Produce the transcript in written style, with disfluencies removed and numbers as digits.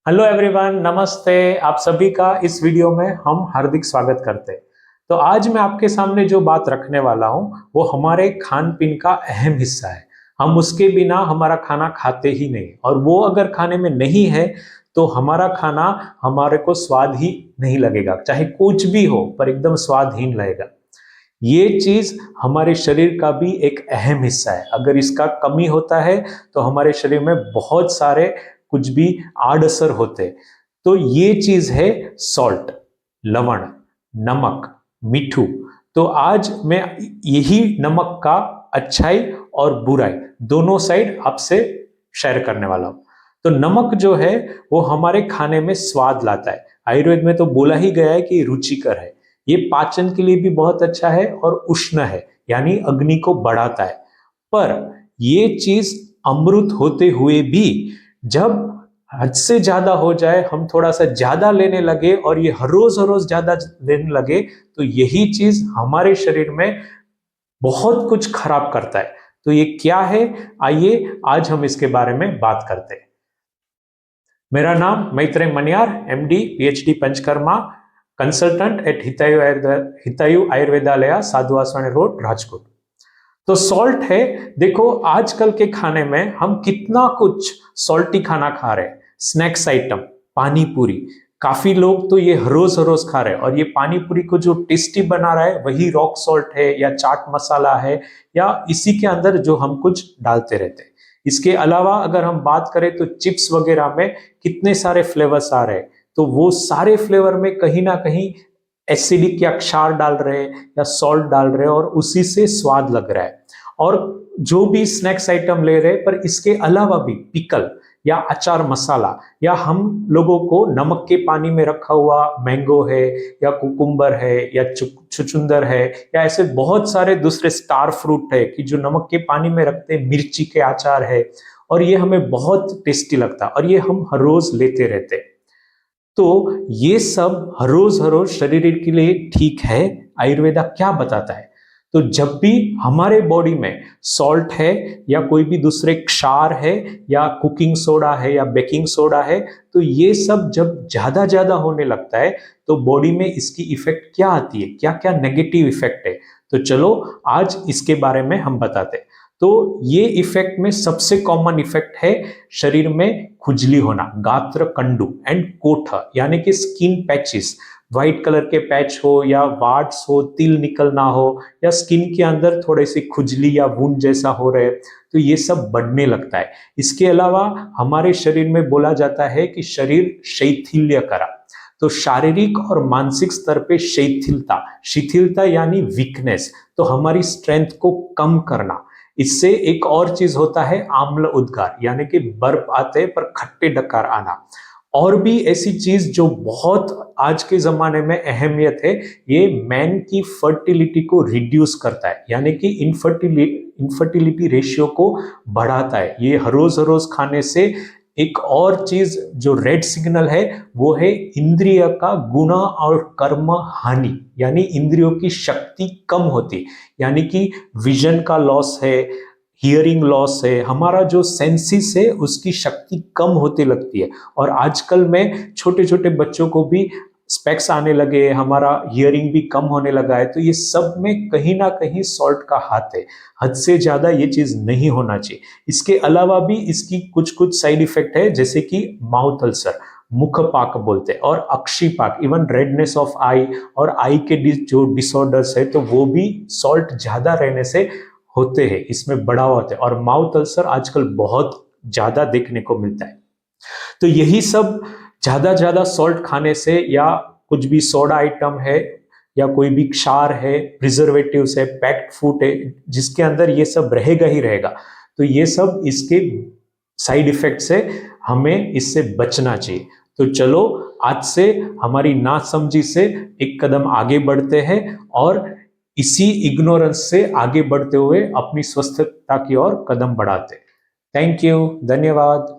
Hello everyone, नमस्ते। आप सभी का इस वीडियो में हम हार्दिक स्वागत करते हैं। तो आज मैं आपके सामने जो बात रखने वाला हूं वो हमारे खान पीन का अहम हिस्सा है। हम उसके बिना हमारा खाना खाते ही नहीं, और वो अगर खाने में नहीं है तो हमारा खाना हमारे को स्वाद ही नहीं लगेगा। चाहे कुछ भी हो पर एकदम स्वादहीन लगेगा। ये चीज हमारे शरीर का भी एक अहम हिस्सा है। अगर इसका कमी होता है तो हमारे शरीर में बहुत सारे कुछ भी आड़ असर होते हैं। तो ये चीज है सॉल्ट, लवण, नमक, मिठू। तो आज मैं यही नमक का अच्छाई और बुराई दोनों साइड आपसे शेयर करने वाला हूं। तो नमक जो है वो हमारे खाने में स्वाद लाता है। आयुर्वेद में तो बोला ही गया है कि रुचिकर है। ये पाचन के लिए भी बहुत अच्छा है और उष्ण है, यानी अग्नि को बढ़ाता है। पर ये चीज अमृत होते हुए भी जब हद से ज्यादा हो जाए, हम थोड़ा सा ज्यादा लेने लगे और ये हर रोज ज्यादा लेने लगे, तो यही चीज हमारे शरीर में बहुत कुछ खराब करता है। तो ये क्या है, आइए आज हम इसके बारे में बात करते हैं। मेरा नाम Maitreya Maniyar, MD PhD Panchakarma, consultant at Hitayu Ayurvedalaya, Sadhu Vaswani road, Rajkot. तो सॉल्ट है। देखो आजकल के खाने में हम कितना कुछ सॉल्टी खाना खा रहे हैं। स्नैक्स आइटम, पानी पूरी, काफी लोग तो ये हर रोज खा रहे हैं। और ये पानी पूरी को जो टेस्टी बना रहा है वही रॉक सॉल्ट है या चाट मसाला है, या इसी के अंदर जो हम कुछ डालते रहते हैं। इसके अलावा अगर हम बात करें तो चिप्स वगैरह में कितने सारे फ्लेवर्स आ रहे हैं। तो वो सारे फ्लेवर में कहीं ना कहीं एसिडिक या क्षार डाल रहे हैं या सॉल्ट डाल रहे हैं, और उसी से स्वाद लग रहा है। और जो भी स्नैक्स आइटम ले रहे हैं, पर इसके अलावा भी पिकल या अचार मसाला, या हम लोगों को नमक के पानी में रखा हुआ मैंगो है या कुकुम्बर है या चुचुंदर है, या ऐसे बहुत सारे दूसरे स्टार फ्रूट है कि जो नमक के पानी में रखते हैं, मिर्ची के अचार है, और ये हमें बहुत टेस्टी लगता है और ये हम हर रोज लेते रहते हैं। तो ये सब हर रोज शरीर के लिए ठीक है। आयुर्वेदा क्या बताता है? तो जब भी हमारे बॉडी में सॉल्ट है या कोई भी दूसरे क्षार है या कुकिंग सोडा है या बेकिंग सोडा है, तो ये सब जब ज्यादा ज्यादा होने लगता है तो बॉडी में इसकी इफेक्ट क्या आती है, क्या क्या नेगेटिव इफेक्ट है। तो चलो आज इसके बारे में हम बताते हैं। तो ये इफेक्ट में सबसे कॉमन इफेक्ट है शरीर में खुजली होना, गात्र कंडु एंड कोठ, यानी कि स्किन पैचेस। व्हाइट कलर के पैच हो या वार्ड्स हो, तिल निकलना हो, या स्किन के अंदर थोड़ी सी खुजली या वुंड जैसा हो रहे, तो ये सब बढ़ने लगता है। इसके अलावा हमारे शरीर में बोला जाता है कि शरीर शैथिल्य करा। तो शारीरिक और मानसिक स्तर पे शिथिलता, शिथिलता यानी वीकनेस, तो हमारी स्ट्रेंथ को कम करना। इससे एक और चीज होता है आम्ल उद्गार, यानी कि बर्फ आते पर खट्टे डकार आना। और भी ऐसी चीज जो बहुत आज के जमाने में अहमियत है, ये मैन की फर्टिलिटी को रिड्यूस करता है, यानी कि इनफर्टिलिटी रेशियो को बढ़ाता है ये हर रोज खाने से। एक और चीज जो रेड सिग्नल है वो है इंद्रिय का गुण और कर्म हानि, यानी इंद्रियों की शक्ति कम होती, यानी कि विजन का लॉस है, हियरिंग लॉस है, हमारा जो सेंसिस है उसकी शक्ति कम होती लगती है। और आजकल में छोटे छोटे बच्चों को भी स्पेक्स आने लगे, हमारा हियरिंग भी कम होने लगा है। तो ये सब में कहीं ना कहीं सॉल्ट का हाथ है। हद से ज्यादा ये चीज नहीं होना चाहिए। इसके अलावा भी इसकी कुछ कुछ साइड इफेक्ट है, जैसे कि माउथ अल्सर, मुख पाक बोलते हैं, और अक्षिपाक, इवन रेडनेस ऑफ आई, और आई के जो डिसऑर्डर्स है तो वो भी सॉल्ट ज्यादा रहने से होते हैं, इसमें बढ़ावा होता है। और माउथ अल्सर आजकल बहुत ज्यादा देखने को मिलता है। तो यही सब ज्यादा ज्यादा सॉल्ट खाने से, या कुछ भी सोडा आइटम है, या कोई भी क्षार है, प्रिजर्वेटिव्स है, पैक्ड फूड है, जिसके अंदर ये सब रहेगा ही रहेगा, तो ये सब इसके साइड इफेक्ट से हमें इससे बचना चाहिए। तो चलो आज से हमारी नासमझी से एक कदम आगे बढ़ते हैं, और इसी इग्नोरेंस से आगे बढ़ते हुए अपनी स्वस्थता की ओर कदम बढ़ाते हैं। थैंक यू, धन्यवाद।